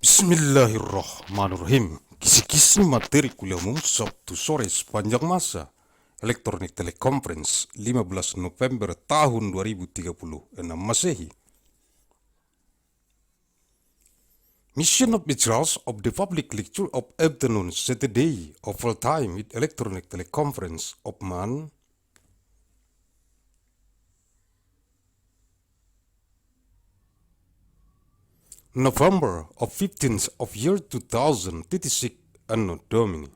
Bismillahirrahmanirrahim. Kisi-kisi materi kuliah umum Sabtu sore sepanjang masa. Elektronik Teleconference 15 November tahun 2036 Masehi. Mission of Materials of the Public Lecture of Afternoon Saturday of all time with Electronic Teleconference of November of 15th of year 2036 Anno Domini.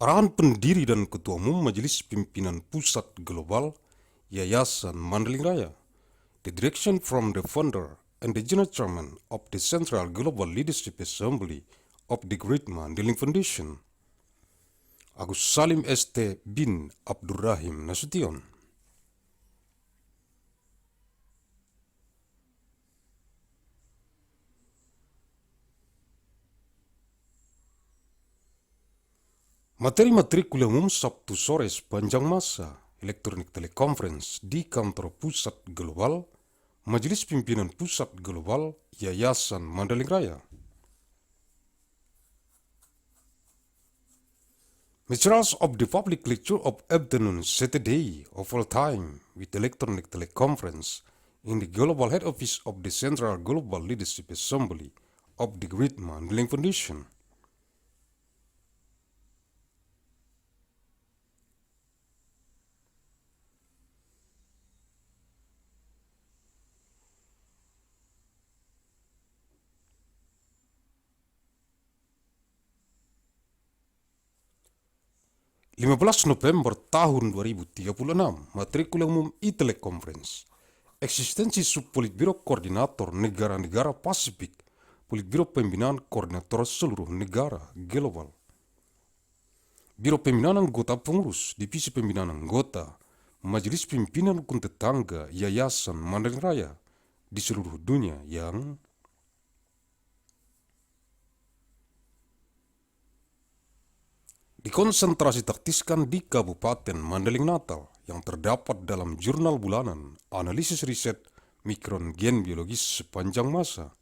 Arahan Pendiri dan Ketua Umum Majelis Pimpinan Pusat Global Yayasan Mandailing Raya. The direction from the founder and the General Chairman of the Central Global Leadership Assembly of the Great Mandailing Foundation, Agussalim St. bin Abdur Rahim Nasution. Materi-materi kuliah umum Sabtu sore sepanjang masa, elektronik teleconference di kantor Pusat Global, Majelis Pimpinan Pusat Global, Yayasan Mandailing Raya. Materials of the public lecture of afternoon Saturday of all time with electronic teleconference in the Global Head Office of the Central Global Leadership Assembly of the Great Mandailing Foundation. November 15 tahun 2036, materi kuliah umum TELECONFERENCE. Eksistensi Subpolitbiro Koordinator Negara-Negara Pasifik, Politbiro Pembinaan Koordinator Seluruh Negara Global. Biro Pembinaan Anggota Pengurus, Divisi Pembinaan Anggota, Majelis Pimpinan Rukun Tetangga Yayasan Mandailing Raya di seluruh dunia yang dikonsentrasi taktiskan di Kabupaten Mandailing Natal yang terdapat dalam jurnal bulanan analisis riset mikron gen biologis sepanjang masa.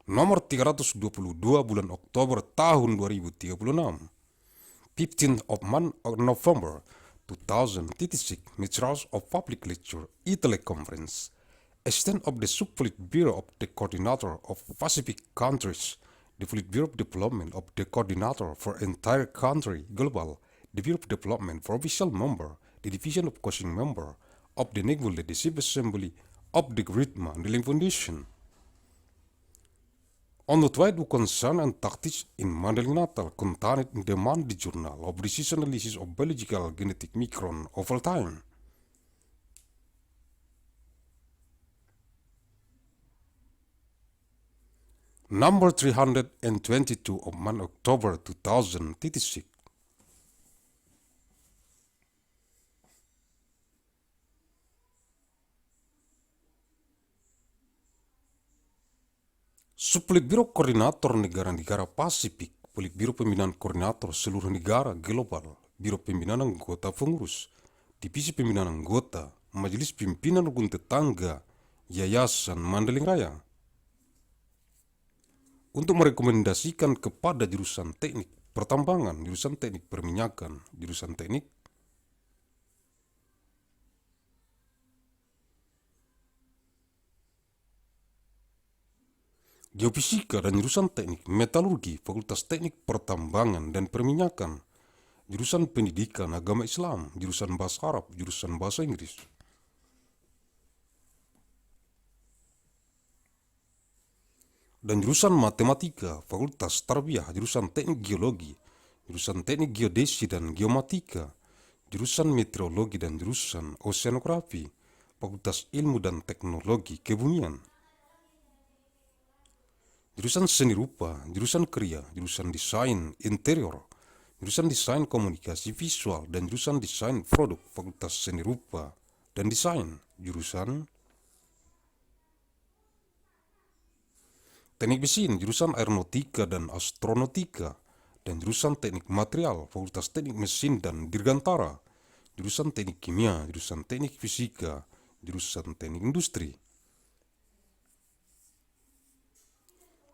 Nomor 322 bulan Oktober tahun 2036. 15th of November 2036 Materials of Public Lecture e-Teleconference. Extent of the Subpolitburo of the Coordinator of Pacific Countries, the Politburo of Development of the Coordinator for Entire Country Global, the Bureau of Development for Official Member, the Division of Coaching Member of the Naval Leadership Assembly of the Great Mandailing Foundation. On the tide of concern and tactics in Mandailing Natal contained in the Monday Journal of Disease Analysis of Biological Genetic Micron of all time. Number 322 of October 2036. Subpolitbiro Koordinator Negara-Negara Pasifik, Politbiro Pembinaan Koordinator Seluruh Negara Global, Biro Pembinaan Anggota Pengurus, Divisi Pembinaan Anggota, Majelis Pimpinan Rukun Tetangga, Yayasan Mandailing Raya. Untuk merekomendasikan kepada jurusan teknik pertambangan, jurusan teknik perminyakan, jurusan teknik geofisika dan jurusan teknik metalurgi, Fakultas Teknik Pertambangan dan Perminyakan, jurusan pendidikan agama Islam, jurusan bahasa Arab, jurusan bahasa Inggris. Dan jurusan matematika, Fakultas Tarbiyah, jurusan teknik geologi, jurusan teknik geodesi dan geomatika, jurusan meteorologi dan jurusan oceanografi, Fakultas Ilmu dan Teknologi Kebumian. Jurusan seni rupa, jurusan kriya, jurusan desain interior, jurusan desain komunikasi visual dan jurusan desain produk, Fakultas Seni Rupa dan Desain, jurusan Teknik mesin, jurusan aeronautika dan astronautika, dan jurusan teknik material, Fakultas Teknik Mesin dan Dirgantara, jurusan teknik kimia, jurusan teknik fisika, jurusan teknik industri,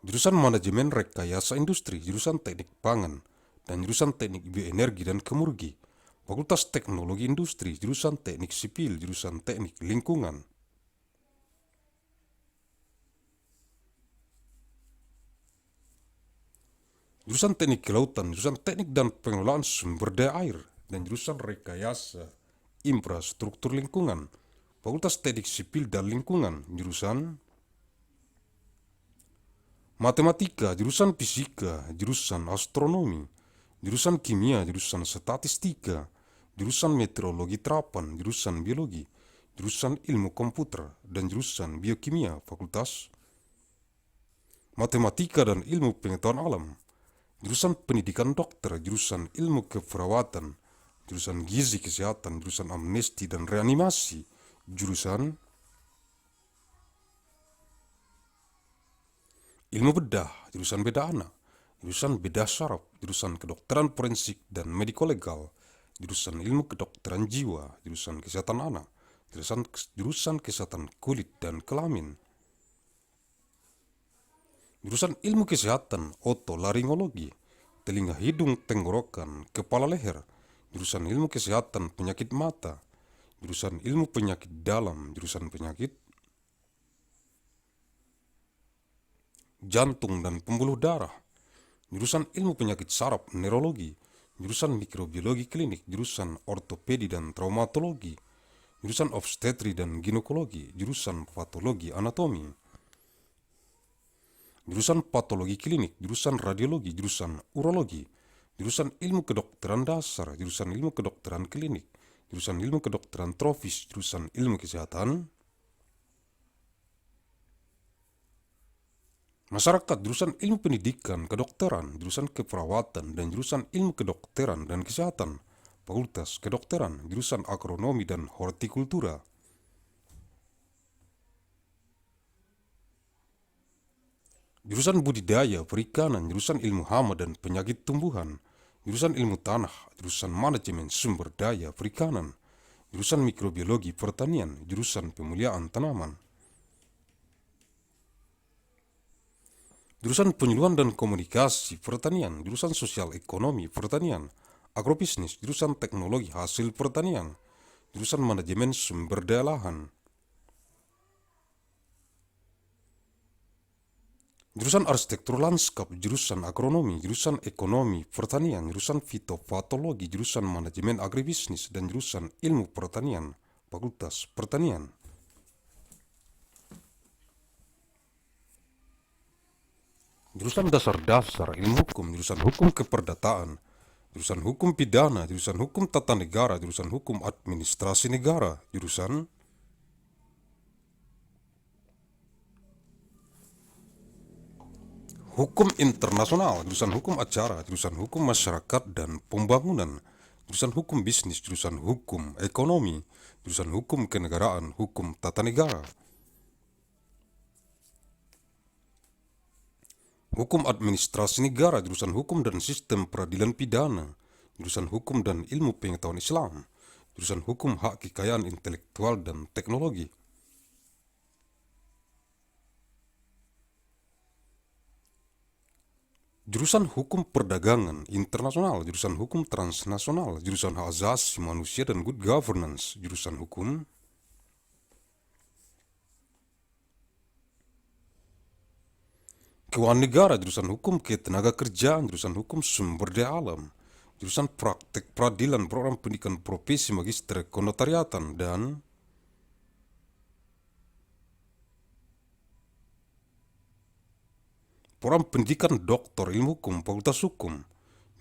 jurusan manajemen rekayasa industri, jurusan teknik pangan, dan jurusan teknik bioenergi dan kemurgi, Fakultas Teknologi Industri, jurusan teknik sipil, jurusan teknik lingkungan, jurusan teknik kelautan, jurusan teknik dan pengelolaan sumber daya air, dan jurusan rekayasa infrastruktur lingkungan, Fakultas Teknik Sipil dan Lingkungan, jurusan matematika, jurusan fisika, jurusan astronomi, jurusan kimia, jurusan statistika, jurusan meteorologi terapan, jurusan biologi, jurusan ilmu komputer, dan jurusan biokimia, Fakultas Matematika dan Ilmu Pengetahuan Alam, jurusan pendidikan dokter, jurusan ilmu keperawatan, jurusan gizi kesehatan, jurusan amnesti dan reanimasi, jurusan ilmu bedah, jurusan bedah anak, jurusan bedah saraf, jurusan kedokteran forensik dan mediko-legal, jurusan ilmu kedokteran jiwa, jurusan kesehatan anak, jurusan kesehatan kulit dan kelamin, jurusan ilmu kesehatan otolaringologi, telinga hidung tenggorokan kepala leher, jurusan ilmu kesehatan penyakit mata, jurusan ilmu penyakit dalam, jurusan penyakit jantung dan pembuluh darah, jurusan ilmu penyakit saraf neurologi, jurusan mikrobiologi klinik, jurusan ortopedi dan traumatologi, jurusan obstetri dan ginekologi, jurusan patologi anatomi, jurusan patologi klinik, jurusan radiologi, jurusan urologi, jurusan ilmu kedokteran dasar, jurusan ilmu kedokteran klinik, jurusan ilmu kedokteran trofis, jurusan ilmu kesehatan masyarakat, jurusan ilmu pendidikan kedokteran, jurusan keperawatan, dan jurusan ilmu kedokteran dan kesehatan, Fakultas Kedokteran, jurusan agronomi dan hortikultura, jurusan budidaya perikanan, jurusan ilmu hama dan penyakit tumbuhan, jurusan ilmu tanah, jurusan manajemen sumber daya perikanan, jurusan mikrobiologi pertanian, jurusan pemuliaan tanaman, jurusan penyuluhan dan komunikasi pertanian, jurusan sosial ekonomi pertanian, agrobisnis, jurusan teknologi hasil pertanian, jurusan manajemen sumber daya lahan, jurusan arsitektur lanskap, jurusan agronomi, jurusan ekonomi pertanian, jurusan fitopatologi, jurusan manajemen agribisnis, dan jurusan ilmu pertanian, Fakultas Pertanian. Jurusan dasar-dasar ilmu hukum, jurusan hukum keperdataan, jurusan hukum pidana, jurusan hukum tata negara, jurusan hukum administrasi negara, jurusan hukum internasional, jurusan hukum acara, jurusan hukum masyarakat dan pembangunan, jurusan hukum bisnis, jurusan hukum ekonomi, jurusan hukum kenegaraan, hukum tata negara, hukum administrasi negara, jurusan hukum dan sistem peradilan pidana, jurusan hukum dan ilmu pengetahuan Islam, jurusan hukum hak kekayaan intelektual dan teknologi, jurusan hukum perdagangan internasional, jurusan hukum transnasional, jurusan hak asasi manusia dan good governance, jurusan hukum keuangan negara, jurusan hukum ketenaga kerjaan, jurusan hukum sumber daya alam, jurusan praktek peradilan, program pendidikan profesi magister kenotariatan, dan program pendidikan doktor ilmu hukum, fakultas hukum,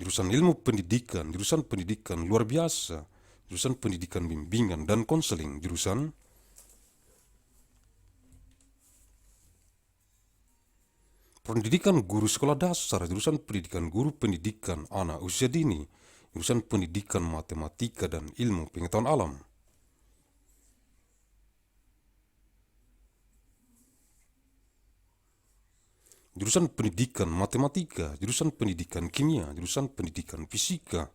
jurusan ilmu pendidikan, jurusan pendidikan luar biasa, jurusan pendidikan bimbingan dan konseling, jurusan pendidikan guru sekolah dasar, jurusan pendidikan guru pendidikan anak usia dini, jurusan pendidikan matematika dan ilmu pengetahuan alam, jurusan pendidikan matematika, jurusan pendidikan kimia, jurusan pendidikan fisika,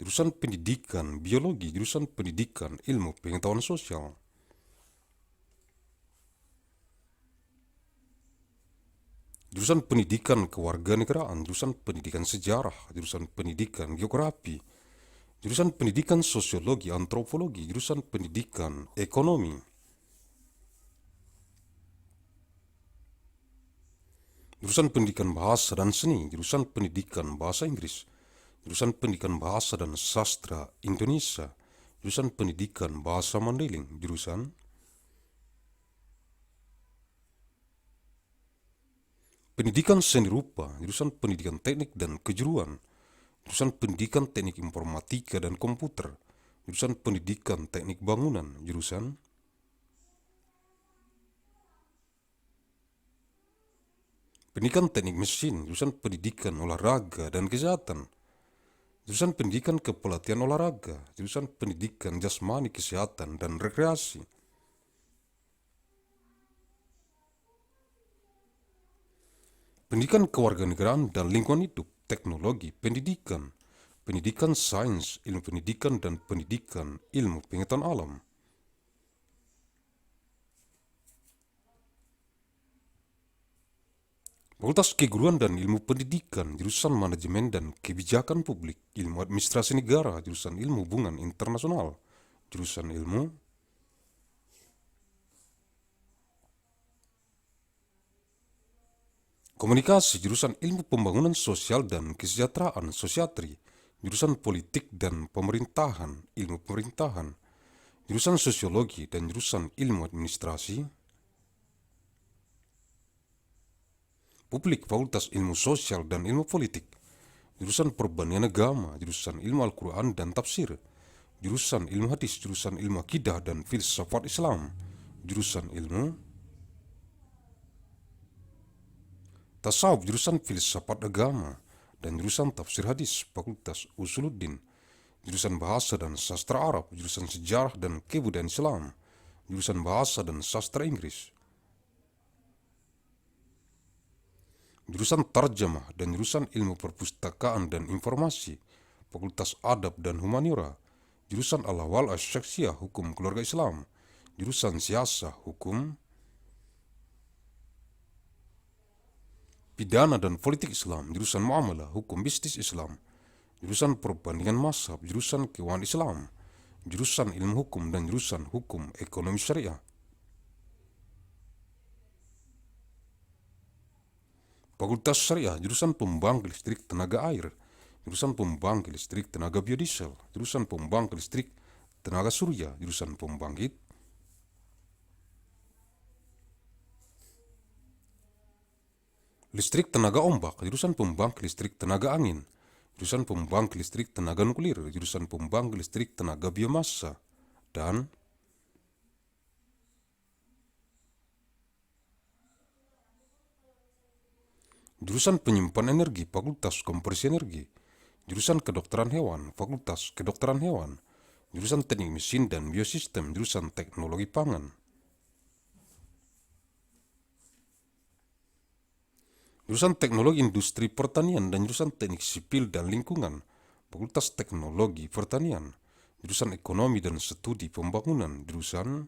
jurusan pendidikan biologi, jurusan pendidikan ilmu pengetahuan sosial, jurusan pendidikan kewarganegaraan, jurusan pendidikan sejarah, jurusan pendidikan geografi, jurusan pendidikan sosiologi, antropologi, jurusan pendidikan ekonomi, jurusan pendidikan bahasa dan seni, jurusan pendidikan bahasa Inggris, jurusan pendidikan bahasa dan sastra Indonesia, jurusan pendidikan bahasa Mandailing, jurusan pendidikan seni rupa, jurusan pendidikan teknik dan kejuruan, jurusan pendidikan teknik informatika dan komputer, jurusan pendidikan teknik bangunan, jurusan pendidikan teknik mesin, jurusan pendidikan olahraga dan kesehatan, jurusan pendidikan kepelatihan olahraga, jurusan pendidikan jasmani kesehatan dan rekreasi, pendidikan kewarganegaraan dan lingkungan hidup, teknologi, pendidikan, pendidikan sains, ilmu pendidikan dan pendidikan ilmu pengetahuan alam. Fakultas Keguruan dan Ilmu Pendidikan, jurusan Manajemen dan Kebijakan Publik, Ilmu Administrasi Negara, jurusan Ilmu Hubungan Internasional, jurusan Ilmu Komunikasi, jurusan Ilmu Pembangunan Sosial dan Kesejahteraan, Sosiatri, jurusan Politik dan Pemerintahan, Ilmu Pemerintahan, jurusan Sosiologi dan jurusan Ilmu Administrasi Publik, Fakultas Ilmu Sosial dan Ilmu Politik, jurusan Perbandingan Agama, jurusan Ilmu Al-Quran dan Tafsir, jurusan Ilmu Hadis, jurusan Ilmu Akidah dan Filsafat Islam, jurusan Ilmu Tasawuf, jurusan Filsafat Agama, dan jurusan Tafsir Hadis, Fakultas Usuluddin, jurusan Bahasa dan Sastra Arab, jurusan Sejarah dan Kebudayaan Islam, jurusan Bahasa dan Sastra Inggris, jurusan Tarjamah dan jurusan Ilmu Perpustakaan dan Informasi, Fakultas Adab dan Humaniora, jurusan Al-Ahwal Asy-Syakhsiyah, Hukum Keluarga Islam, jurusan Siasah, Hukum Pidana dan Politik Islam, jurusan Muamalah, Hukum Bisnis Islam, jurusan Perbandingan Mazhab, jurusan Keuangan Islam, jurusan Ilmu Hukum dan jurusan Hukum Ekonomi Syariah. Fakultas Syariah, jurusan Pembangkit Listrik Tenaga Air, jurusan Pembangkit Listrik Tenaga Biodiesel, jurusan Pembangkit Listrik Tenaga Surya, jurusan Pembangkit Listrik Tenaga Ombak, jurusan Pembangkit Listrik Tenaga Angin, jurusan Pembangkit Listrik Tenaga Nuklir, jurusan Pembangkit Listrik Tenaga Biomasa, dan jurusan Penyimpan Energi, Fakultas Kompresi Energi, jurusan Kedokteran Hewan, Fakultas Kedokteran Hewan, jurusan Teknik Mesin dan Biosistem, jurusan Teknologi Pangan, jurusan Teknologi Industri Pertanian dan jurusan Teknik Sipil dan Lingkungan, Fakultas Teknologi Pertanian, jurusan Ekonomi dan Studi Pembangunan, jurusan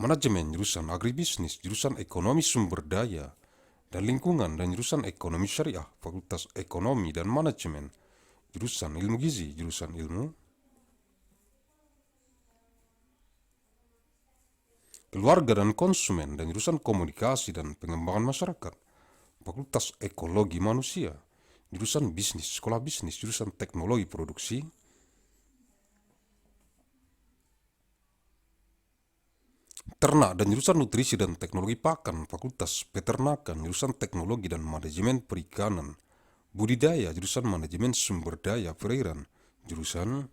Manajemen, jurusan Agribisnis, jurusan Ekonomi Sumber Daya dan Lingkungan, dan jurusan Ekonomi Syariah, Fakultas Ekonomi dan Manajemen, jurusan Ilmu Gizi, jurusan Ilmu Keluarga dan Konsumen, dan jurusan Komunikasi dan Pengembangan Masyarakat, Fakultas Ekologi Manusia, jurusan Bisnis, Sekolah Bisnis, jurusan Teknologi Produksi, Ternak dan jurusan Nutrisi dan Teknologi Pakan, Fakultas Peternakan, jurusan Teknologi dan Manajemen Perikanan, Budidaya, jurusan Manajemen Sumber Daya Perairan, jurusan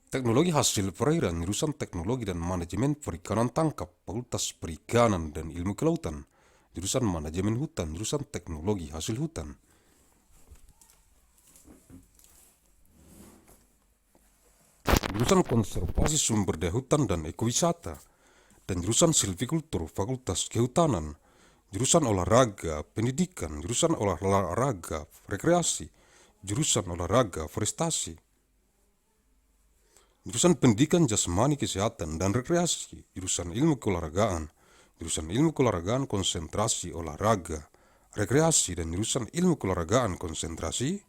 Teknologi Hasil Perairan, jurusan Teknologi dan Manajemen Perikanan Tangkap, Fakultas Perikanan dan Ilmu Kelautan, jurusan Manajemen Hutan, jurusan Teknologi Hasil Hutan. jurusan konservasi sumber daya hutan dan ekowisata, dan jurusan silvikultur Fakultas Kehutanan, jurusan olahraga pendidikan, jurusan olahraga rekreasi, jurusan olahraga forestasi, jurusan pendidikan jasmani kesehatan dan rekreasi, jurusan ilmu keolahragaan, jurusan ilmu keolahragaan konsentrasi olahraga rekreasi, dan jurusan ilmu keolahragaan konsentrasi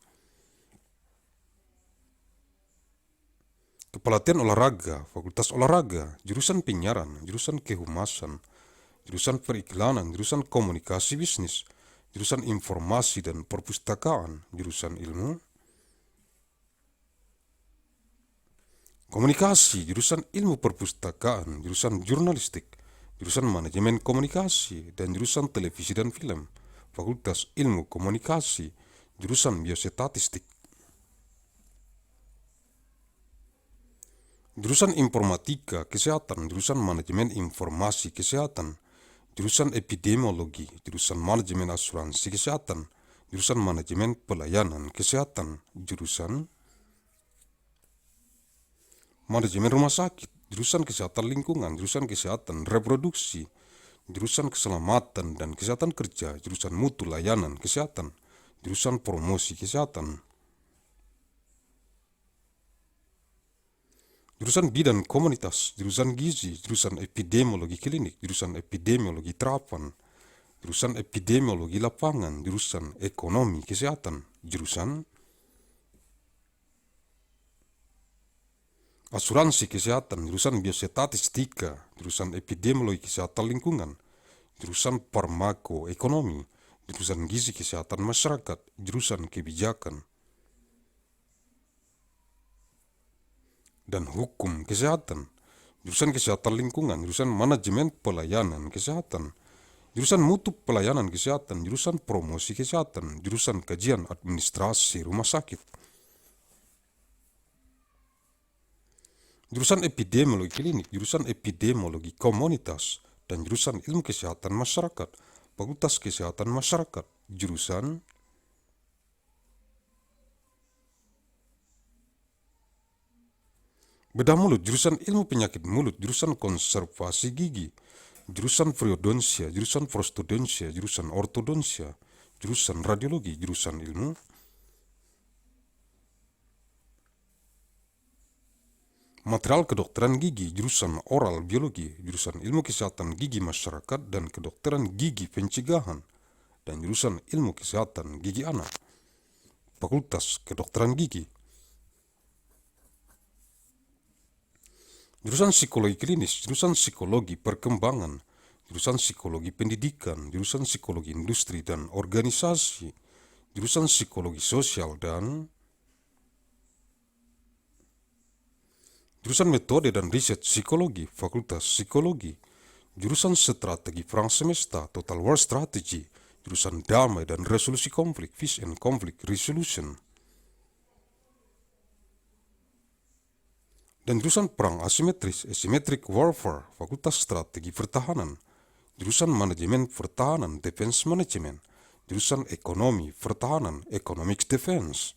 kepelatihan olahraga, Fakultas Olahraga, jurusan penyiaran, jurusan kehumasan, jurusan periklanan, jurusan komunikasi bisnis, jurusan informasi dan perpustakaan, jurusan ilmu komunikasi, jurusan ilmu perpustakaan, jurusan jurnalistik, jurusan manajemen komunikasi, dan jurusan televisi dan film, Fakultas Ilmu Komunikasi, jurusan biostatistik. Jurusan Informatika Kesehatan, jurusan Manajemen Informasi Kesehatan, jurusan Epidemiologi, jurusan Manajemen Asuransi Kesehatan, jurusan Manajemen Pelayanan Kesehatan, jurusan Manajemen Rumah Sakit, jurusan Kesehatan Lingkungan, jurusan Kesehatan Reproduksi, jurusan Keselamatan dan Kesehatan Kerja, jurusan Mutu Layanan Kesehatan, jurusan Promosi Kesehatan, jurusan Bidan Komunitas, jurusan Gizi, jurusan Epidemiologi Klinik, jurusan Epidemiologi Terapan, jurusan Epidemiologi Lapangan, jurusan Ekonomi Kesehatan, jurusan Asuransi Kesehatan, jurusan Biostatistika, jurusan Epidemiologi Kesehatan Lingkungan, jurusan Farmakoekonomi, jurusan Gizi Kesehatan Masyarakat, jurusan Kebijakan dan Hukum Kesehatan, jurusan Kesehatan Lingkungan, jurusan Manajemen Pelayanan Kesehatan, jurusan Mutu Pelayanan Kesehatan, jurusan Promosi Kesehatan, jurusan Kajian Administrasi Rumah Sakit, jurusan Epidemiologi Klinik, jurusan Epidemiologi Komunitas, dan jurusan Ilmu Kesehatan Masyarakat, Fakultas Kesehatan Masyarakat, jurusan Bedah Mulut, jurusan Ilmu Penyakit Mulut, jurusan Konservasi Gigi, jurusan Periodonsia, jurusan Prostodonsia, jurusan Ortodonsia, jurusan Radiologi, jurusan Ilmu Material Kedokteran Gigi, jurusan Oral Biologi, jurusan Ilmu Kesehatan Gigi Masyarakat dan Kedokteran Gigi Pencegahan, dan jurusan Ilmu Kesehatan Gigi Anak, Fakultas Kedokteran Gigi, jurusan Psikologi Klinis, jurusan Psikologi Perkembangan, jurusan Psikologi Pendidikan, jurusan Psikologi Industri dan Organisasi, jurusan Psikologi Sosial dan jurusan Metode dan Riset Psikologi, Fakultas Psikologi, jurusan Strategi Perang Semesta, Total War Strategy, jurusan Damai dan Resolusi Konflik, Peace and Conflict Resolution, dan jurusan Perang Asimetris, Asymmetric Warfare, Fakultas Strategi Pertahanan, jurusan Manajemen Pertahanan, Defense Management, jurusan Ekonomi Pertahanan, Economic Defense,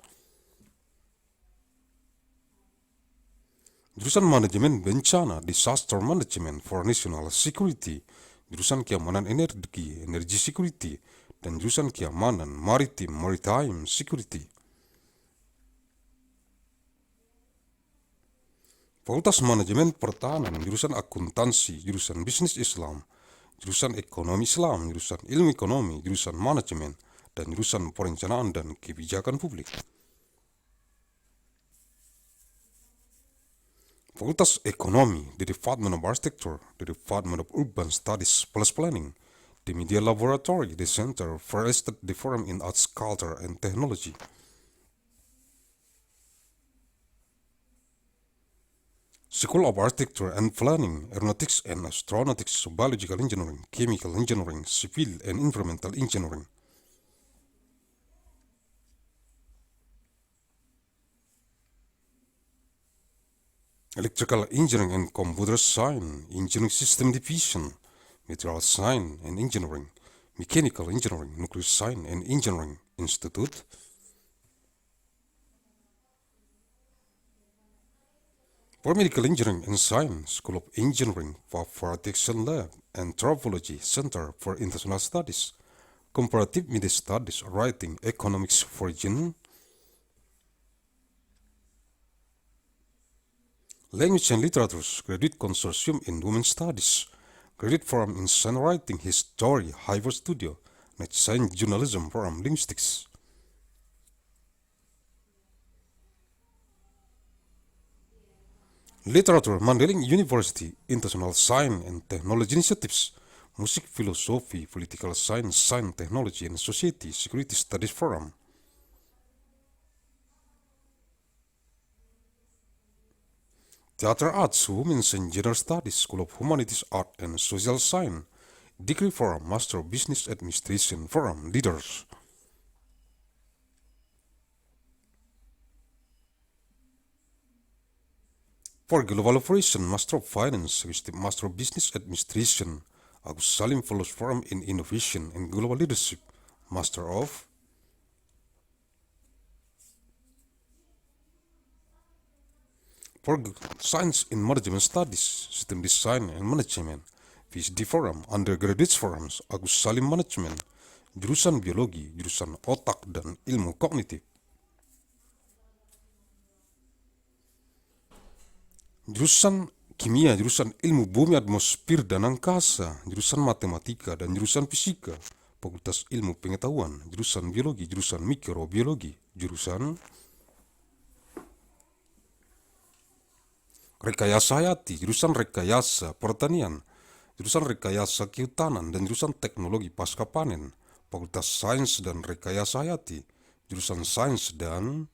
jurusan Manajemen Bencana, Disaster Management for National Security, jurusan Keamanan Energi, Energy Security, dan jurusan Keamanan Maritim, Maritime Security. Fakultas Manajemen Pertahanan, jurusan Akuntansi, jurusan Bisnis Islam, jurusan Ekonomi Islam, jurusan Ilmu Ekonomi, jurusan Manajemen, dan jurusan Perencanaan dan Kebijakan Publik. Fakultas Ekonomi, the Department of Architecture, the Department of Urban Studies plus Planning, the Media Laboratory, the Center for Estate Development in Arts, Culture, and Technology. School of Architecture and Planning, Aeronautics and Astronautics, Biological Engineering, Chemical Engineering, Civil and Environmental Engineering. Electrical Engineering and Computer Science, Engineering System Division, Material Science and Engineering, Mechanical Engineering, Nuclear Science and Engineering Institute. For Medical Engineering and Science, School of Engineering, Protection Lab, Anthropology, Center for International Studies, Comparative Media Studies, Writing, Economics for Gen, Language and Literatures, Graduate Consortium in Women's Studies, Graduate Forum in Science Writing, History, Hyper Studio, Net Science Journalism Forum, Linguistics. Literature, Mandailing University, International Science and Technology Initiatives, Music, Philosophy, Political Science, Science, Technology and Society, Security Studies Forum. Theater Arts, Women's and Gender Studies, School of Humanities, Art and Social Science, Degree Forum, Master of Business Administration Forum, Leaders. For Global Operation, Master of Finance, Master of Business Administration, Agussalim Fellows Forum in Innovation and Global Leadership, Master of. For Science in Management Studies, System Design and Management, PhD Forum, Undergraduate Forums, Agussalim Management, Jurusan Biologi, Jurusan Otak dan Ilmu Kognitif. Jurusan Kimia, Jurusan Ilmu Bumi, Atmosfer dan Angkasa, Jurusan Matematika dan Jurusan Fisika, Fakultas Ilmu Pengetahuan, Jurusan Biologi, Jurusan Mikrobiologi, Jurusan Rekayasa Hayati, Jurusan Rekayasa Pertanian, Jurusan Rekayasa Kehutanan dan Jurusan Teknologi Pasca Panen, Fakultas Sains dan Rekayasa Hayati, Jurusan Sains dan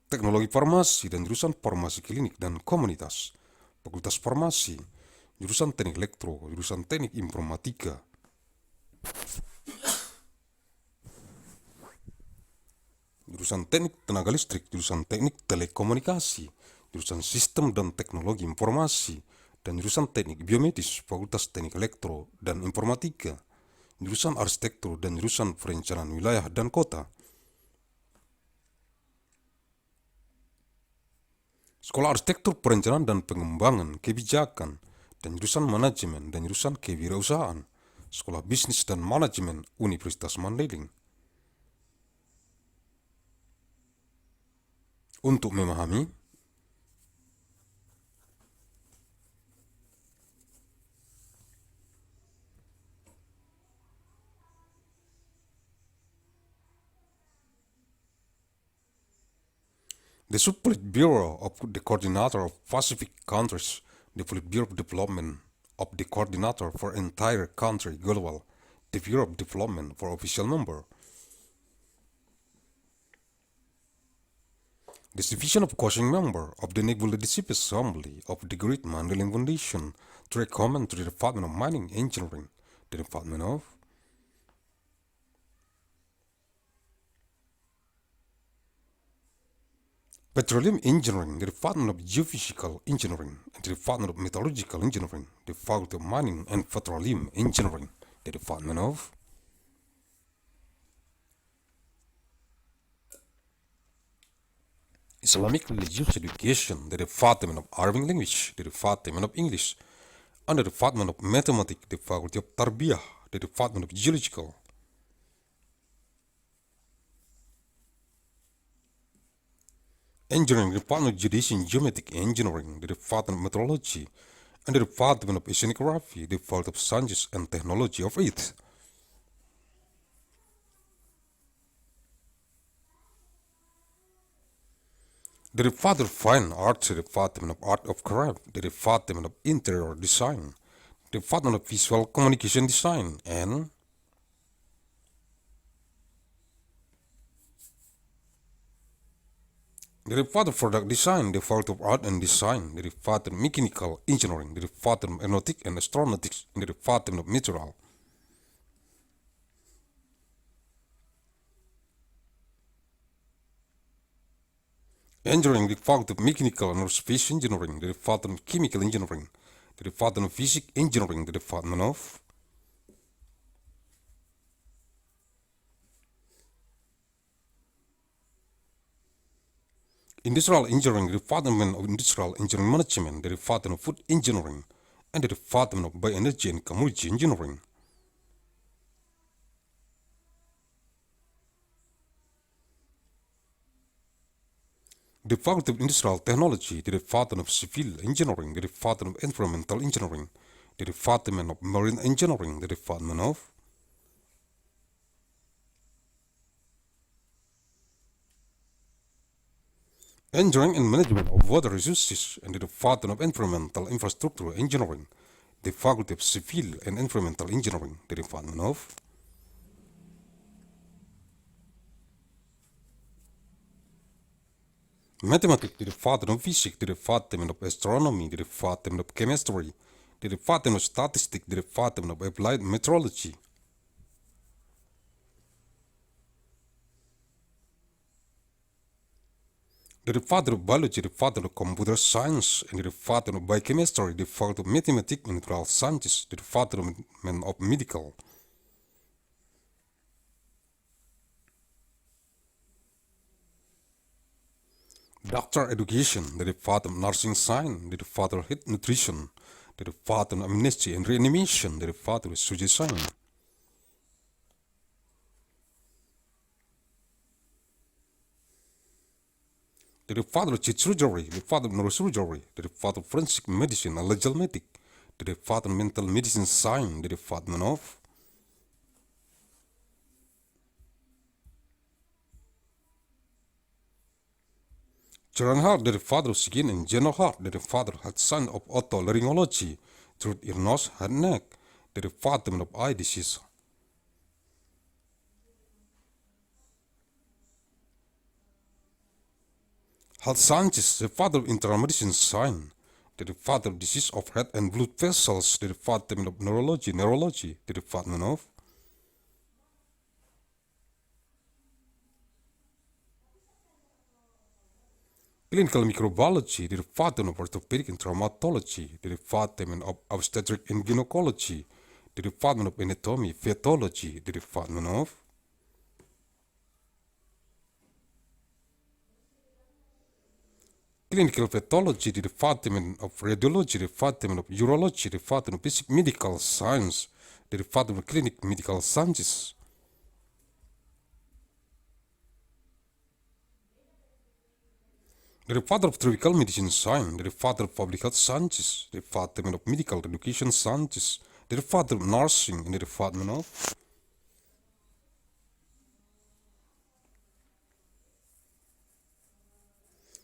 Teknologi Farmasi dan Jurusan Farmasi Klinik dan Komunitas, Fakultas Farmasi, Jurusan Teknik Elektro, Jurusan Teknik Informatika, Jurusan Teknik Tenaga Listrik, Jurusan Teknik Telekomunikasi, Jurusan Sistem dan Teknologi Informasi, dan Jurusan Teknik Biomedis, Fakultas Teknik Elektro dan Informatika, Jurusan Arsitektur dan Jurusan Perencanaan Wilayah dan Kota. Sekolah Arsitektur Perencanaan dan Pengembangan Kebijakan, dan Jurusan Manajemen dan Jurusan Kewirausahaan, Sekolah Bisnis dan Manajemen Universitas Mandailing. Untuk memahami the Subpolitburo of the Coordinator of Pacific Countries, the Politburo of Development of the Coordinator for Entire Country Global, the Bureau of Development for Official Member. The Division of Coaching Member of the Naval Leadership Assembly of the Great Mandailing Foundation to recommend to the Department of Mining Engineering, the Department of Petroleum Engineering, the Department of Geophysical Engineering, the Department of Metallurgical Engineering, the Faculty of Mining and Petroleum Engineering, the Department of Islamic Religious Education, the Department of Arabic Language, the Department of English, and the Department of Mathematics, the Faculty of Tarbiyah, the Department of Geological Engineering, the Department of Geodesy and Geometric Engineering, the Department of Meteorology, and the Department of Oceanography, the Faculty of Sciences and Technology of Earth. The Department of Fine Arts, the Department of Art of Craft, the Department of Interior Design, the Department of Visual Communication Design, and the Department of Product Design, the Faculty of Art and Design, the Department of Mechanical Engineering, the Department of Aeronautics and Astronautics, and the Department of Meteorology. Engineering, the Faculty of Mechanical and Aerospace Engineering, the Department of Chemical Engineering, the Department of Physics Engineering, the Department of Industrial Engineering, the Department of Industrial Engineering Management, the Department of Food Engineering, and the Department of Bioenergy and Community Engineering. The Faculty of Industrial Technology, the Department of Civil Engineering, the Department of Environmental Engineering, the Department of Marine Engineering, the Department of Engineering and Management of Water Resources, and the Department of Environmental Infrastructure Engineering, the Faculty of Civil and Environmental Engineering, the Department of Mathematics, the Department of Physics, the Department of Astronomy, the Department of Chemistry, the Department of Statistics, the Department of Applied Meteorology. The Department of Biology, the Department of Computer Science, and the Department of Biochemistry, the Department of Mathematics and Natural Sciences, the Department of Medical. Doctor Education, the Department of Nursing Science, the Department of Health Nutrition, the Department of Amnesty and Reanimation, the Department of Suicide. The Department of Chest Surgery, the Department of Neurosurgery, the Department of Forensic Medicine and Legal Medic, the Department of Mental Medicine Science, the Department of General Heart, the Department of Skin and General Heart, the Department of Health Science of Otolaryngology, throat, ear, nose, head, neck, the Department of Eye Disease. Health Sciences, the Department of Internal Medicine Science, the Department of Disease of Head and Blood Vessels, the Department of Neurology, the Department of Clinical Microbiology, the Department of Orthopedic and Traumatology, the Department of Obstetric and Gynecology, the Department of Anatomy, Pathology, the Department of Clinical Pathology, the Department of Radiology, the Department of Urology, the Department of Basic Medical Science, the Department of Clinic Medical Sciences. The Department of Tropical Medicine Science, the Department of Public Health Sciences, the Department of Medical Education Sciences, the Department of Nursing, and the Department of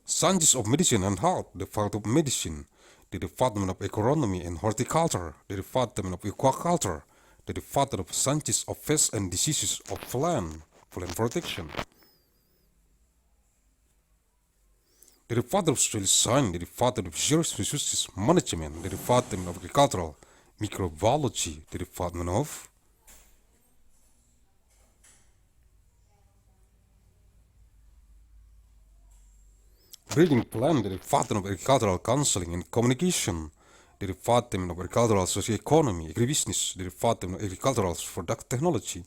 Sciences of Medicine and Health, the Department of Medicine, the Department of Agronomy and Horticulture, the Department of Aquaculture, the Department of Sciences of Pests and Diseases of Plant Protection. The Department of Soil Science, the Department of Resources Management, the Department of Agricultural Microbiology, the Department of Breeding Plan, the Department of Agricultural Counseling and Communication, the Department of Agricultural Socioeconomy, Agribusiness, the Department of Agricultural Product Technology.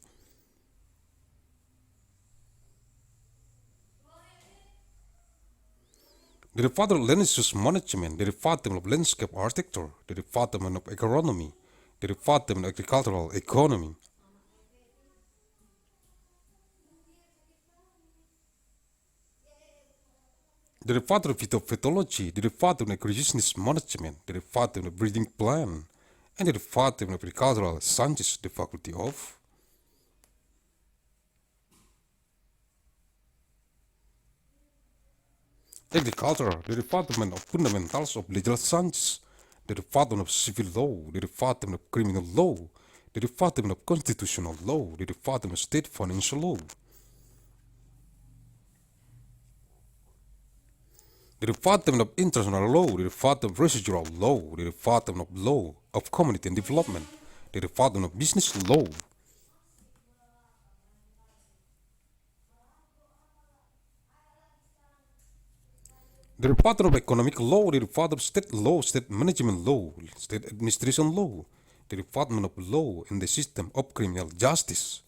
The Department of Land Resource Management, the Department of Landscape Architecture, the Department of Agronomy, the Department of Agricultural Economy. The Department of Phytopathology, the Department of Agribusiness Management, the Department of Breeding Plan, and the Department of Agricultural Sciences, the Faculty of Agriculture, the Department of Fundamentals of Legal Sciences, the Department of Civil Law, the Department of Criminal Law, the Department of Constitutional Law, the Department of State Financial Law. The Department of International Law, the Department of Procedural Law, the Department of Law of Community and Development, the Department of Business Law. The Department of Economic Law, the Department of State Law, State Management Law, State Administration Law, the Department of Law and the System of Criminal Justice.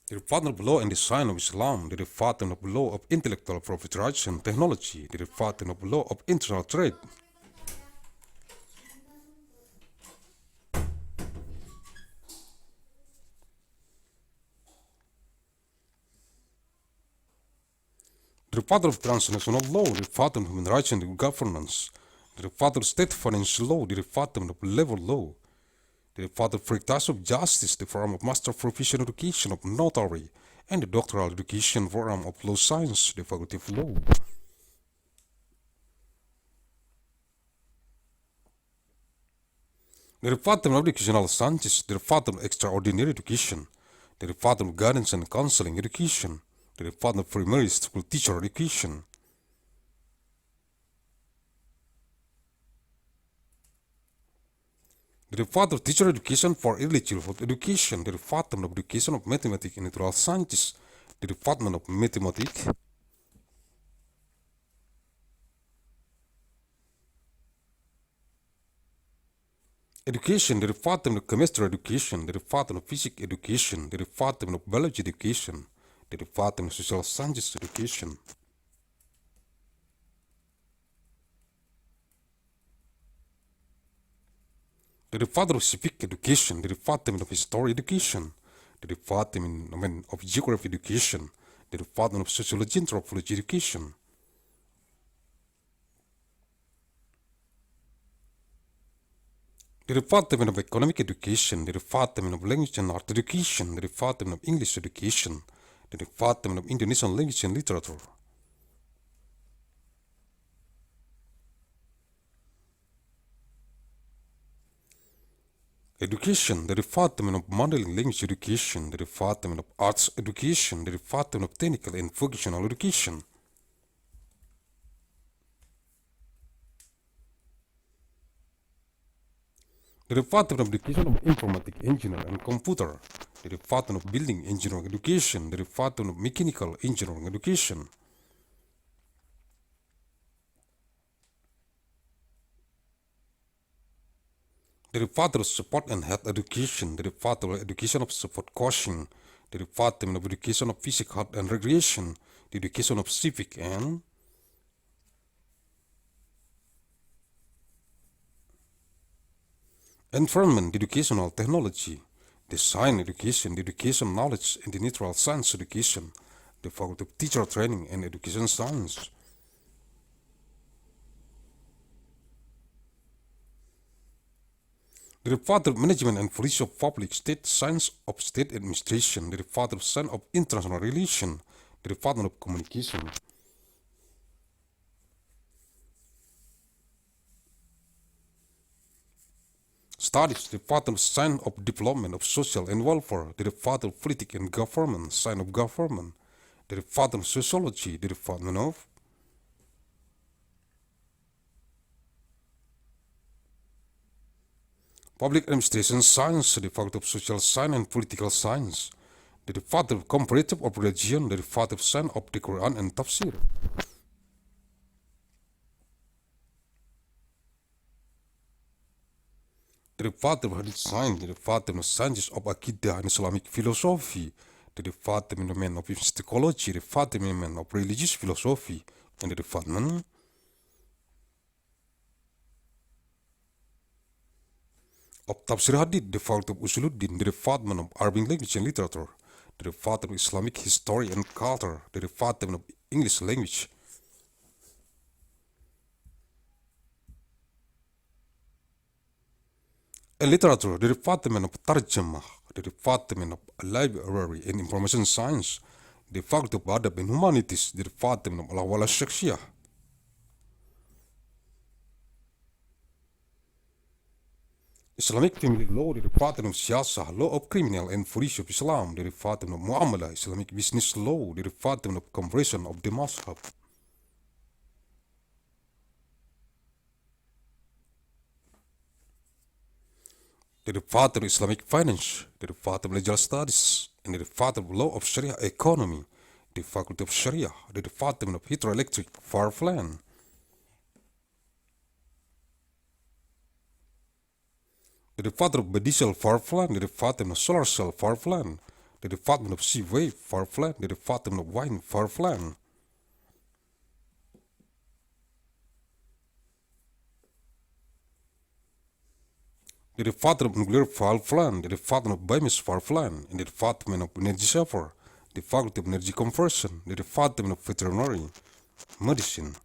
The Department of Law and Design of Islam, the Department of Law of Intellectual Property Rights and Technology, the Department of Law of International Trade. The Department of Transnational Law, the Department of Human Rights and Governance, the Department of State Financial Law, the Department of Labor Law, the Department of Practice of Justice, the Program of Master Professional Education of Notary, and the Doctoral Education Program of Law Science, the Faculty of Law. The Department of Educational Sciences, the Department of Extraordinary Education, the Department of Guidance and Counseling Education, the Department of Primary School Teacher Education. The Department of Teacher Education for Early Childhood Education, the Department of Education of Mathematics and Natural Sciences, the Department of Mathematics, Education, the Department of Chemistry Education, the Department of Physics Education, the Department of Biology Education, the Department of Social Sciences Education. The Department of Civic Education, the Department of History Education, the Department of Geography Education, the Department of Sociology and Anthropology Education. The Department of Economic Education, the Department of Language and Art Education, the Department of English Education, the Department of Indonesian Language and Literature. Education, the Department of Mandailing Language Education, the Department of Arts Education, the Department of Technical and Vocational Education. The Department of Education of Informatic Engineering and Computer, the Department of Building Engineering Education, the Department of Mechanical Engineering Education. The Department of Sport and Health Education, the Department of Education of Sport Coaching, the Department of Education of Physical Health and Recreation, the Education of Civic and Environment, Educational Technology, Design Education, the Education Knowledge and the Natural Science Education, the Faculty of Teacher Training and Education Science. The Department of Management and Policy of Public State Science of State Administration, the Department of Science of International Relations, the Department of Communication. Studies, the Department of Science of Development of Social and Welfare, the Department of Politics and Government, Science of Government, the Department of Sociology, the Department of Public Administration Science, the Department of Social Science and Political Science, the Department of Comparative of Religion, the Department of Science of the Quran and Tafsir. The Department of Hadith Science, the Department of Sciences of Aqidah and Islamic Philosophy, the Department of Psychology, the Department of Religious Philosophy, and the Department of Tafsir Hadith, the Faculty of Usuluddin, the Department of Arabic Language and Literature, the Department of Islamic History and Culture, the Department of English Language, and Literature, the Department of Tarjamah, the Department of Library and Information Science, the Faculty of Adab and Humanities, the Department of Al-Ahwal al-Shakhsiyah. Islamic Family Law, the Department of Siyasah, Law of Criminal and Police of Islam, the Department of Muamalah, Islamic Business Law, the Department of Conversion of the Mazhab. The Department of Islamic Finance, the Department of Legal Studies, and the Department of Law of Sharia Economy, the Faculty of Sharia, the Department of Hydroelectric Power Plant. The Department of Biodiesel Power Plant, the Department of Solar Cell Power Plant, the Department of Seaway, Farfland, the Department of Wine, Farfland. The Department of Nuclear Farfland, the Department of Biomass Farfland, and the Department of Energy Saver, the Faculty of Energy Conversion, the Department of Veterinary Medicine.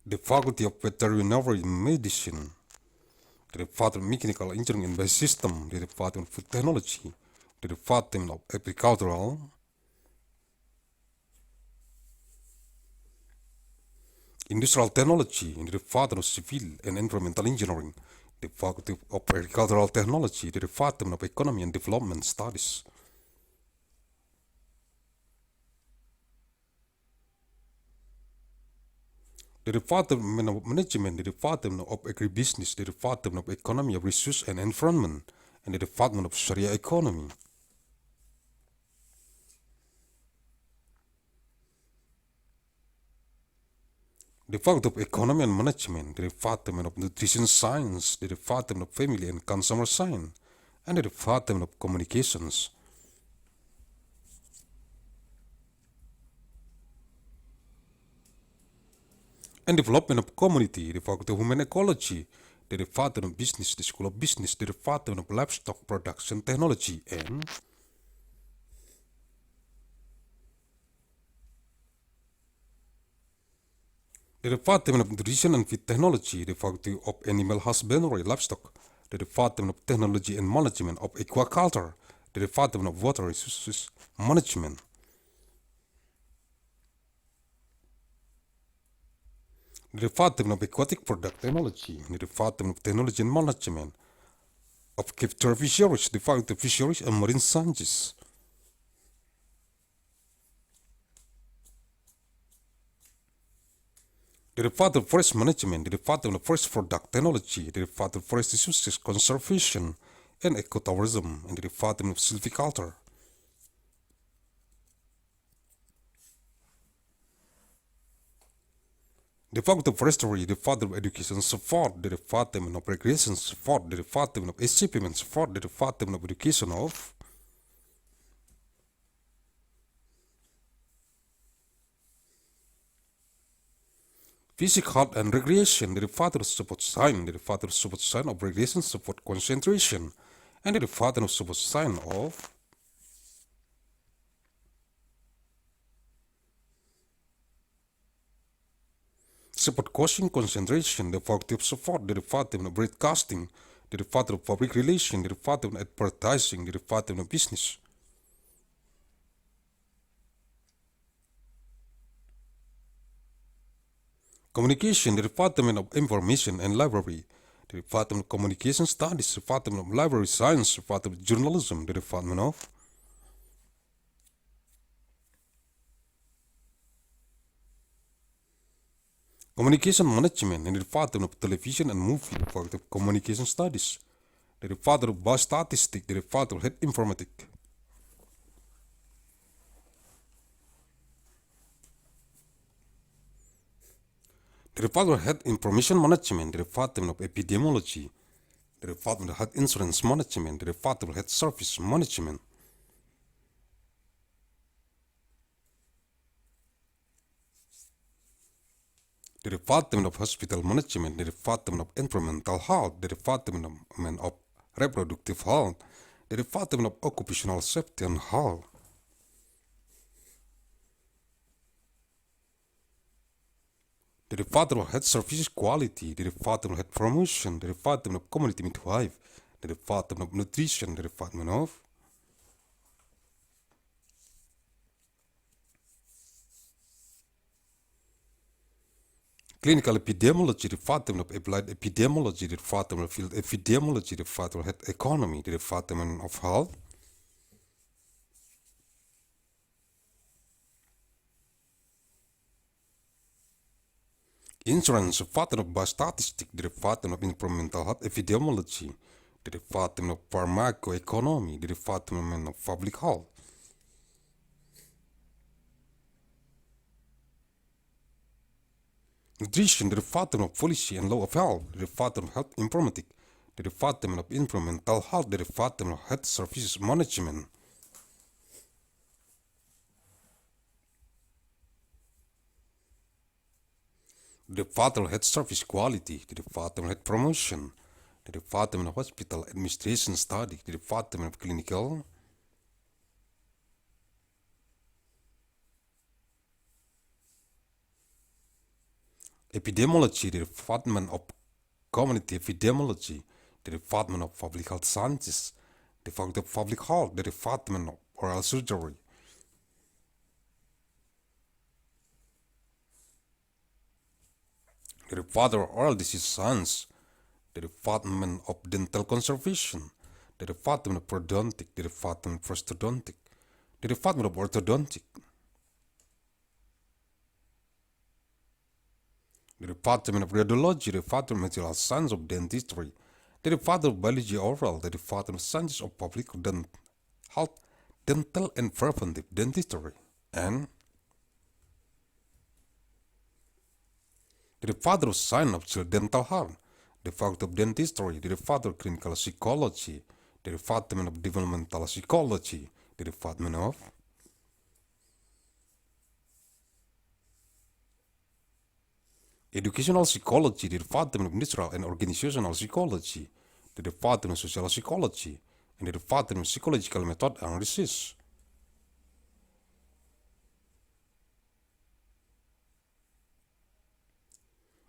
The Faculty of Veterinary Medicine, the Department of Mechanical Engineering and Base System, the Department of Food Technology, the Department of Agricultural, Industrial Technology, the Department of Civil and Environmental Engineering, the Faculty of Agricultural Technology, the Department of Economy and Development Studies. The Department of Management, the Department of Agribusiness, the Department of Economy of Resource and Environment, and the Department of Sharia Economy. The Faculty of Economy and Management, the Department of Nutrition Science, the Department of Family and Consumer Science, and the Department of Communications. And Development of Community, the Faculty of Human Ecology, the Department of Business, the School of Business, the Department of Livestock Production Technology, and the Department of Nutrition and Feed Technology, the Faculty of Animal Husbandry, Livestock, the Department of Technology and Management of Aquaculture, the Department of Water Resources Management. The Department of Aquatic Product Technology, the Department of Technology and Management of Capture Fisheries, the Faculty of Fisheries and Marine Sciences. The Department of Forest Management, the Department of Forest Product Technology, the Department of Forest Resources Conservation and Ecotourism, and the Department of Silviculture. The Faculty of Forestry, the Department of Education Support, the Department of Recreation Support, the Department of SCPM Support, the Department of Education of Physics, Health and Recreation, the Department of Support Science, the Department of Support Science of Recreation Support Concentration, and the Department of Support Science of Support Coaching Concentration, the Faculty of Support, the Department of Broadcasting, the Department of Public Relations, the Department of Advertising, the Department of Business. Communication, the Department of Information and Library, the Department of Communication Studies, the Department of Library Science, the Department of Journalism, the Department of Communication Management, and the Department of Television and Movie, the Faculty of Communication Studies, the Department of Biostatistics, the Department of Health Informatics. The Department of Health Information Management, the Department of Epidemiology, the Department of Health Insurance Management, the Department of Health Service Management. The Department of Hospital Management, the Department of Environmental Health, the Department of Reproductive Health, the Department of Occupational Safety and Health. The Department of Health Services Quality, the Department of Health Promotion, the Department of Community Midwife, the Department of Nutrition, the Department of Clinical Epidemiology, the Department of Applied Epidemiology, the Department of Field Epidemiology, the Department of Health Economy, the Department of Health. Insurance, the Department of Biostatistics, the Department of Environmental Health Epidemiology, the Department of Pharmacoeconomy, the Department of Public Health. Nutrition, the Department of Policy and Law of Health, the Department of Health Informatics, the Department of Environmental Health, the Department of Health Services Management, the Department of Health Service Quality, the Department of Health Promotion, the Department of Hospital Administration Study, the Department of Clinical, Epidemiology, the Department of Community Epidemiology, the Department of Public Health Sciences, the Department of Public Health, the Department of Oral Surgery, the Department of Oral Disease Science, the Department of Dental Conservation, the Department of Periodontic, the Department of Prosthodontic, the Department of Orthodontic, the Department of Radiology, the Department of Material Science of Dentistry, the Department of Biology Oral, the Department of Sciences of Public Health, Dental and Preventive Dentistry, and the Department of Science of Child Dental Health, the Department of Dentistry, the Department of Clinical Psychology, the Department of Developmental Psychology, the Department of Educational Psychology, the Department of Natural and Organizational Psychology, the Department of Social Psychology, and the Department of Psychological Method and Research.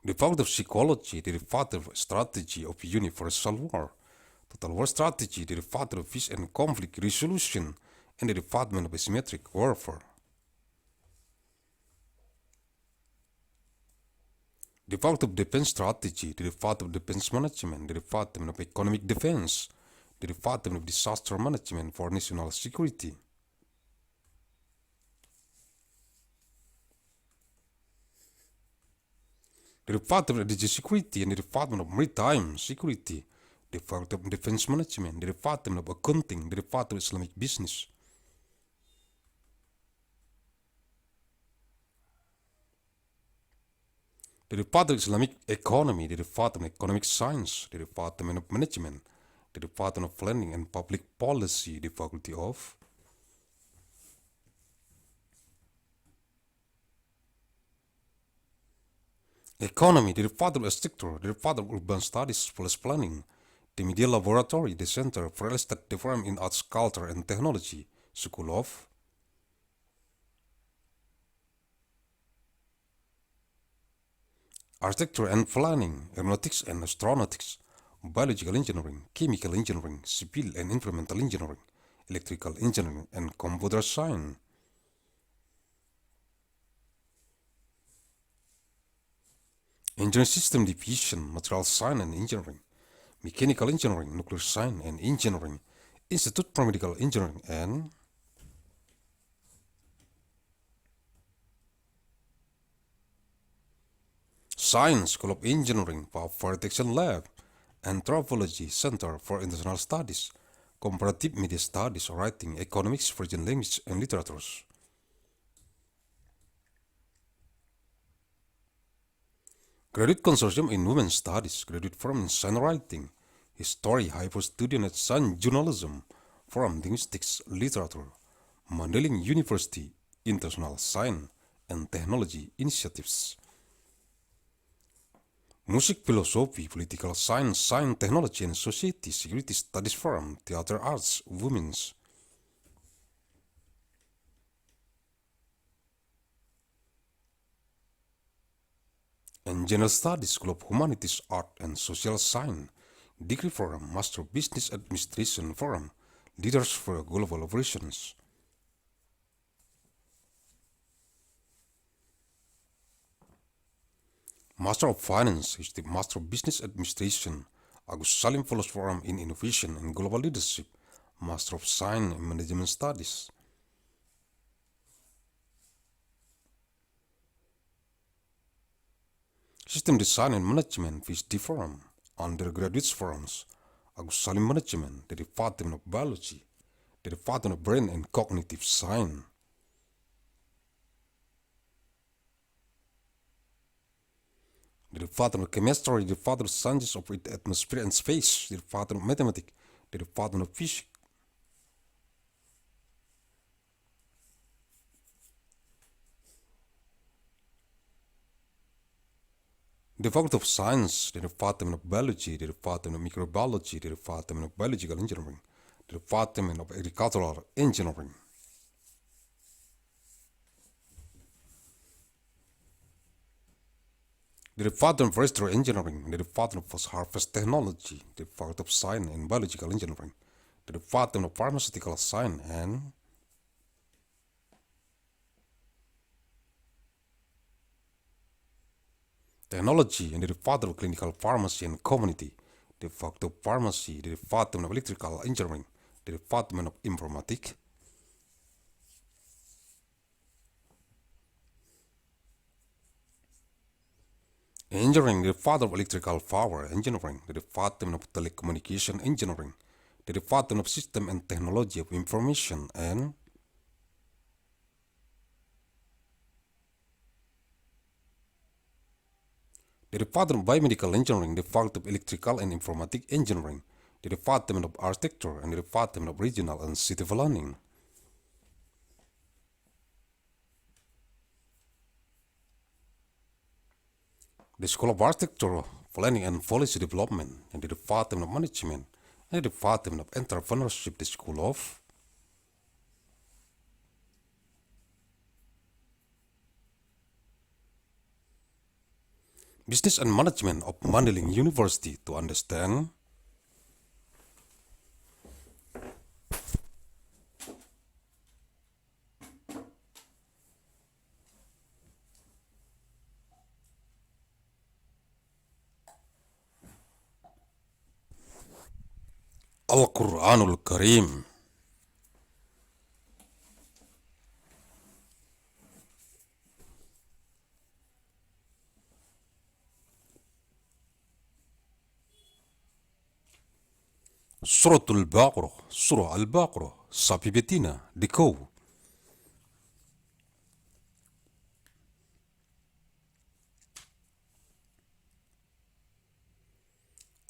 The Department of Psychology, the Department of Strategy of Universal War, Total War Strategy, the Department of Peace and Conflict Resolution, and the Department of Asymmetric Warfare. The Department of Defense Strategy, the Department of Defense Management, the Department of Economic Defense, the Department of Disaster Management for National Security. The Department of Energy Security and the Department of Maritime Security, the Department of Defense Management, the Department of Accounting, the Department of Islamic Business. The Department of Islamic Economy, the Department of Economic Science, the Department of Management, the Department of Planning and Public Policy, the Faculty of Economy, the Department of Architecture, the Department of Urban Studies plus Planning, the Media Laboratory, the Center for Real Estate Development in Arts, Culture and Technology, School of Architecture and Planning, Aeronautics and Astronautics, Biological Engineering, Chemical Engineering, Civil and Environmental Engineering, Electrical Engineering, and Computer Science. Engineering System Division, Material Science and Engineering, Mechanical Engineering, Nuclear Science and Engineering, Institute for Medical Engineering, and Science School of Engineering, Fire Detection Lab, Anthropology Center for International Studies, Comparative Media Studies, Writing, Economics, Foreign Language and Literatures. Graduate Consortium in Women's Studies, Graduate Forum in Science Writing, History, Hyper Study and Science Journalism, Forum Linguistics, Literature, Mandailing University, International Science and Technology Initiatives. Music, Philosophy, Political Science, Science, Technology and Society, Security Studies Forum, Theater Arts, Women's. And General Studies, School of Humanities, Art and Social Science, Degree Forum, Master Business Administration Forum, Leaders for Global Operations. Master of Finance is the Master of Business Administration, Agussalim Fellows Forum in Innovation and Global Leadership, Master of Science and Management Studies. System Design and Management, PhD Forum, Undergraduate Forums, Agussalim Management, the Department of Biology, the Department of Brain and Cognitive Science. the Department of Chemistry, the Department of Sciences of Atmosphere and Space, the Department of Mathematics, the Department of Physics. The Department of Science, the Department of Biology, the Department of Microbiology, the Department of Biological Engineering, the Department of Agricultural Engineering. The Department of Forestry Engineering, the Department of Post-Harvest Technology, the Department of Science and Biological Engineering, the Department of Pharmaceutical Science and Technology, and the Department of Clinical Pharmacy and Community, the Department of Pharmacy, the Department of Electrical Engineering, the Department of Informatics, Engineering, the Department of Electrical Power Engineering, the Department of Telecommunication Engineering, the Department of System and Technology of Information, and the Department of Biomedical Engineering, the Department of Electrical and Informatic Engineering, the Department of Architecture, and the Department of Regional and City Planning. The School of Architecture, Planning and Policy Development, and the Department of Management, and the Department of Entrepreneurship, the School of Business and Management of Mandailing University to understand Al-Quranul Karim. Suratul Baqarah, Surah Al-Baqarah, sapi betina, dikau.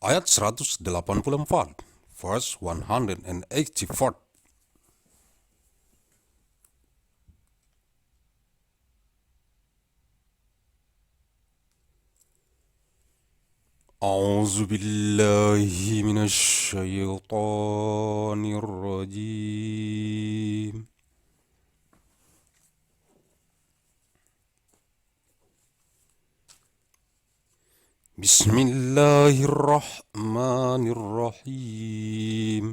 Ayat 184, verse 184. أعوذ بالله من الشيطان الرجيم. بسم الله الرحمن الرحيم.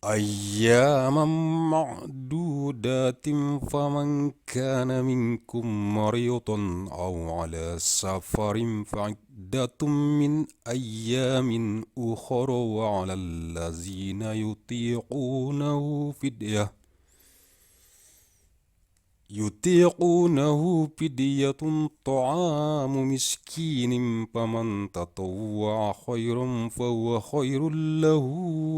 أياما معدودات فمن كان منكم مريضا أو على سفر فعدة من أيام أخر وعلى الذين يطيقونه فدية طعام مسكين فمن تطوع خيرا فهو خير له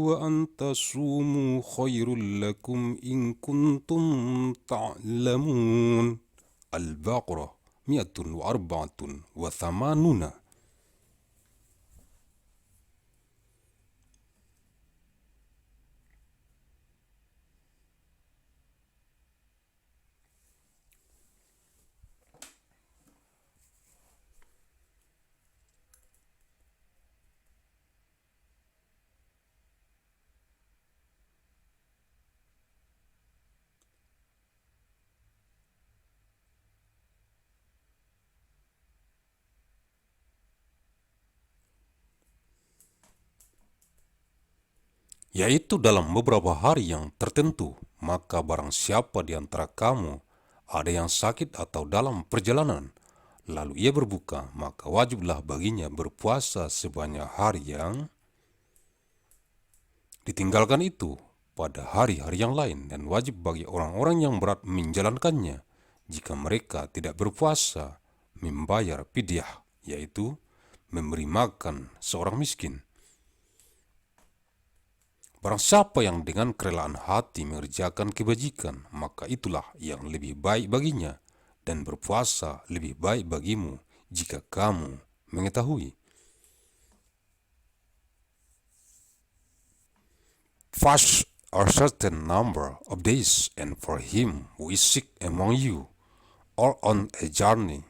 وأن تصوموا خير لكم إن كنتم تعلمون. البقرة 184. Yaitu dalam beberapa hari yang tertentu, maka barang siapa di antara kamu ada yang sakit atau dalam perjalanan, lalu ia berbuka, maka wajiblah baginya berpuasa sebanyak hari yang ditinggalkan itu pada hari-hari yang lain, dan wajib bagi orang-orang yang berat menjalankannya jika mereka tidak berpuasa membayar fidyah, yaitu memberi makan seorang miskin. Barang siapa yang dengan kerelaan hati mengerjakan kebajikan, maka itulah yang lebih baik baginya, dan berpuasa lebih baik bagimu jika kamu mengetahui. Fast a certain number of days, and for him who is sick among you, or on a journey,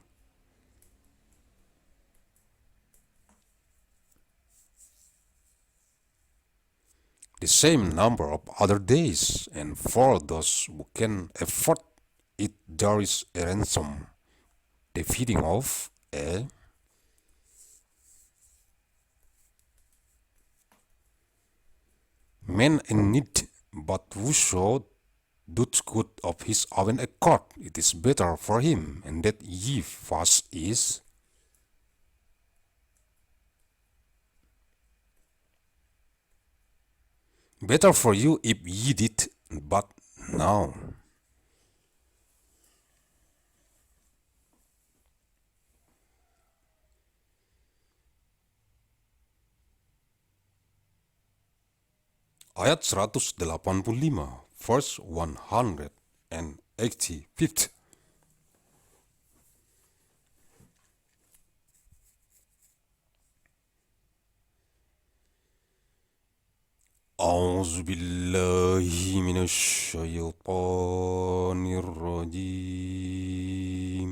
the same number of other days, and for those who can afford it there is a ransom, the feeding of a man in need, but whoso does good of his own accord, it is better for him, and that ye fast is better for you if ye did but now. Ayat 185, verse 185. أعوذ بالله من الشيطان الرجيم.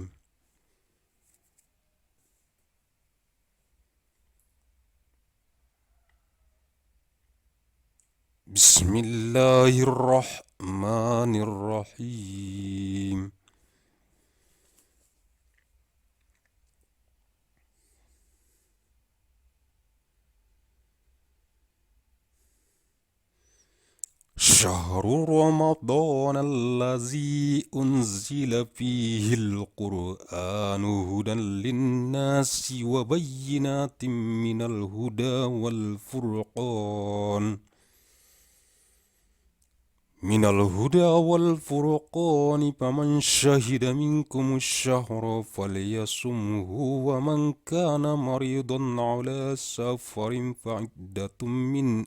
بسم الله الرحمن الرحيم. شهر رمضان الذي أنزل فيه القرآن هدى للناس وبينات من الهدى والفرقان فمن شهد منكم الشهر فليصمه ومن كان مريضا على سفر فعدة من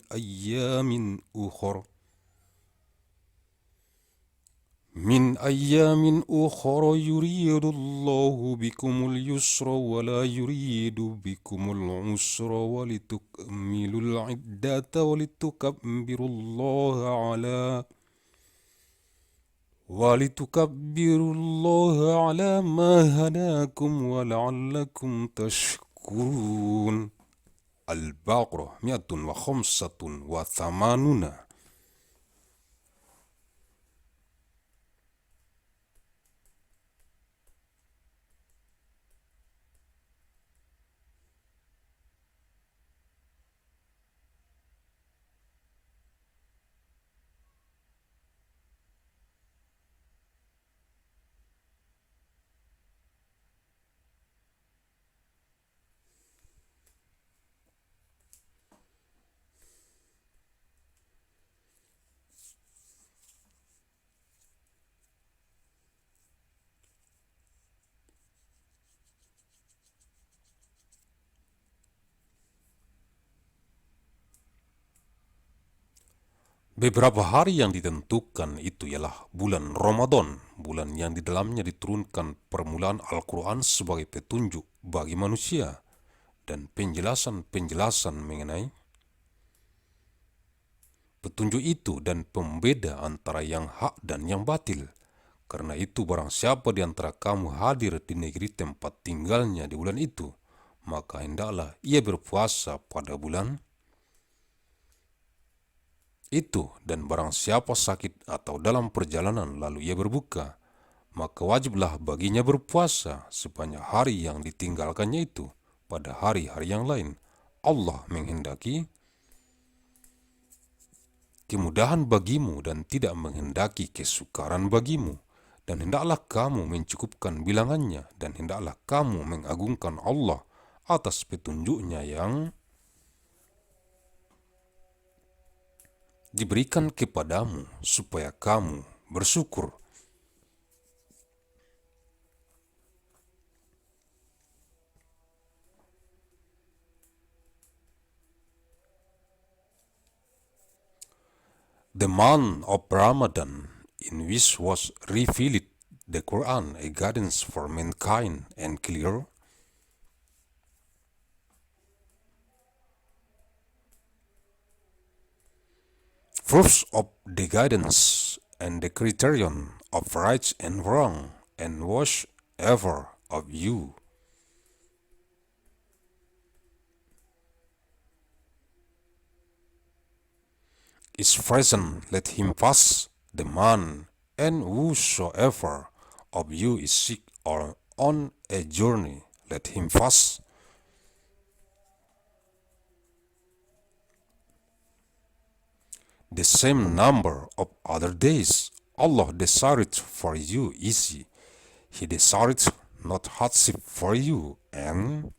أيام أخر يريد الله بكم اليسر ولا يريد بكم العسر ولتكملوا العدة ولتكبروا الله على ما هداكم ولعلكم تشكرون. البقرة 185. Beberapa hari yang ditentukan itu ialah bulan Ramadan, bulan yang di dalamnya diturunkan permulaan Al-Quran sebagai petunjuk bagi manusia dan penjelasan-penjelasan mengenai petunjuk itu dan pembeda antara yang hak dan yang batil. Karena itu barang siapa di antara kamu hadir di negeri tempat tinggalnya di bulan itu, maka hendaklah ia berpuasa pada bulan itu, dan barang siapa sakit atau dalam perjalanan lalu ia berbuka, maka wajiblah baginya berpuasa sepanjang hari yang ditinggalkannya itu pada hari-hari yang lain. Allah menghendaki kemudahan bagimu dan tidak menghendaki kesukaran bagimu, dan hendaklah kamu mencukupkan bilangannya, dan hendaklah kamu mengagungkan Allah atas petunjuknya yang diberikan kepadamu supaya kamu bersyukur. The month of Ramadan, in which was revealed the Quran, a guidance for mankind and clear. Proofs of the guidance and the criterion of right and wrong, and was ever of you. Is present, let him pass the man, and whosoever of you is sick or on a journey, let him fast. The same number of other days Allah desired for you easy. He desired not hardship for you, and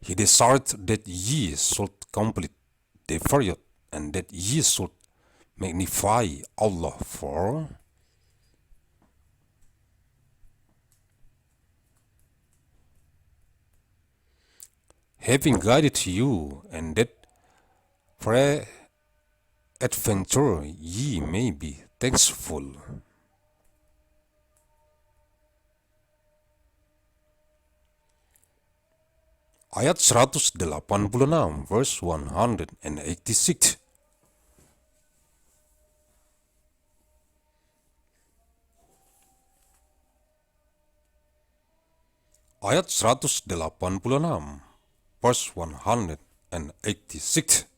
He desired that ye should complete the period, and that ye should magnify Allah for. Having guided you, and that pre-adventure ye may be thankful. Ayat 186, verse 186. Ayat 186, verse 186.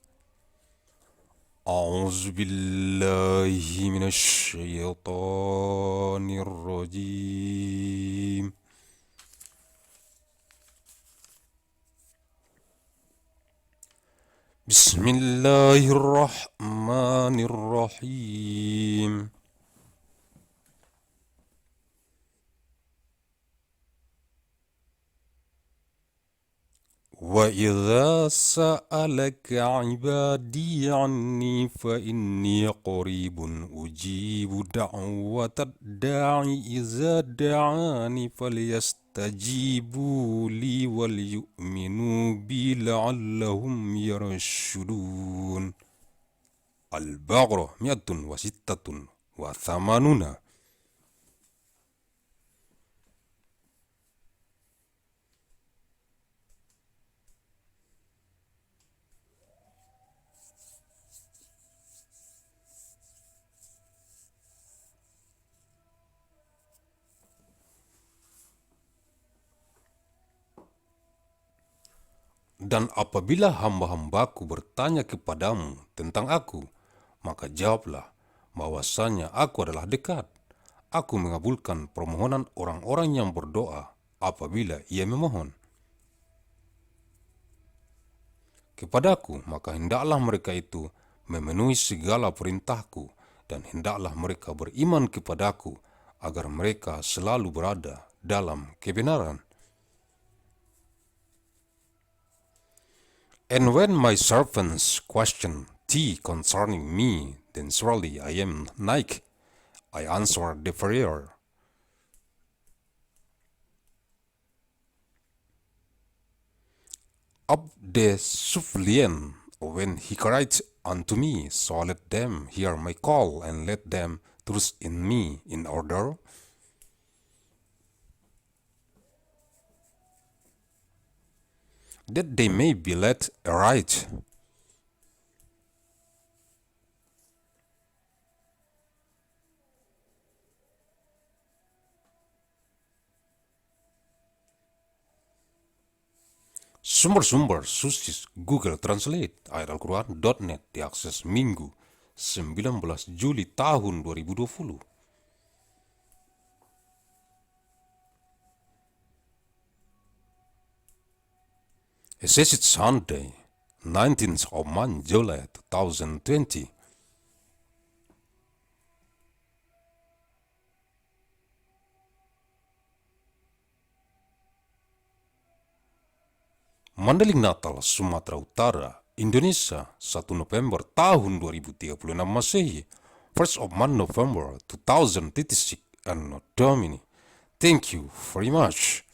A'udzu billahi minasyaitonir rajim. Bismillahirrahmanirrahim. وَإِذَا سَأَلَكَ عِبَادِي عَنِّي فَإِنِّي قَرِيبٌ أُجِيبُ دَعْوَةَ الدَّاعِ إِذَا دَعَانِ فَلْيَسْتَجِيبُوا لِي وَلْيُؤْمِنُوا بِي لَعَلَّهُمْ يَرْشُدُونَ. Al-Baqarah 186. Dan apabila hamba-hambaku bertanya kepadamu tentang aku, maka jawablah bahwasanya aku adalah dekat. Aku mengabulkan permohonan orang-orang yang berdoa apabila ia memohon kepadaku, maka hendaklah mereka itu memenuhi segala perintahku, dan hendaklah mereka beriman kepadaku agar mereka selalu berada dalam kebenaran. And when my servants question thee concerning me, then surely I am nigh. I answer the prayer. Of the suppliant when he cried unto me, so let them hear my call, and let them trust in me in order that they may be led aright. Sumber-sumber susis Google Translate ayat Al-Quran.net diakses Minggu 19 Juli tahun 2020. Assessed Sunday, 19th of month, July 2020. Mandailing Natal, Sumatera Utara, Indonesia, 1 Nopember tahun 2036 Masehi, 1st of month Nopember 2036, ANNO DOMINI. Thank you very much.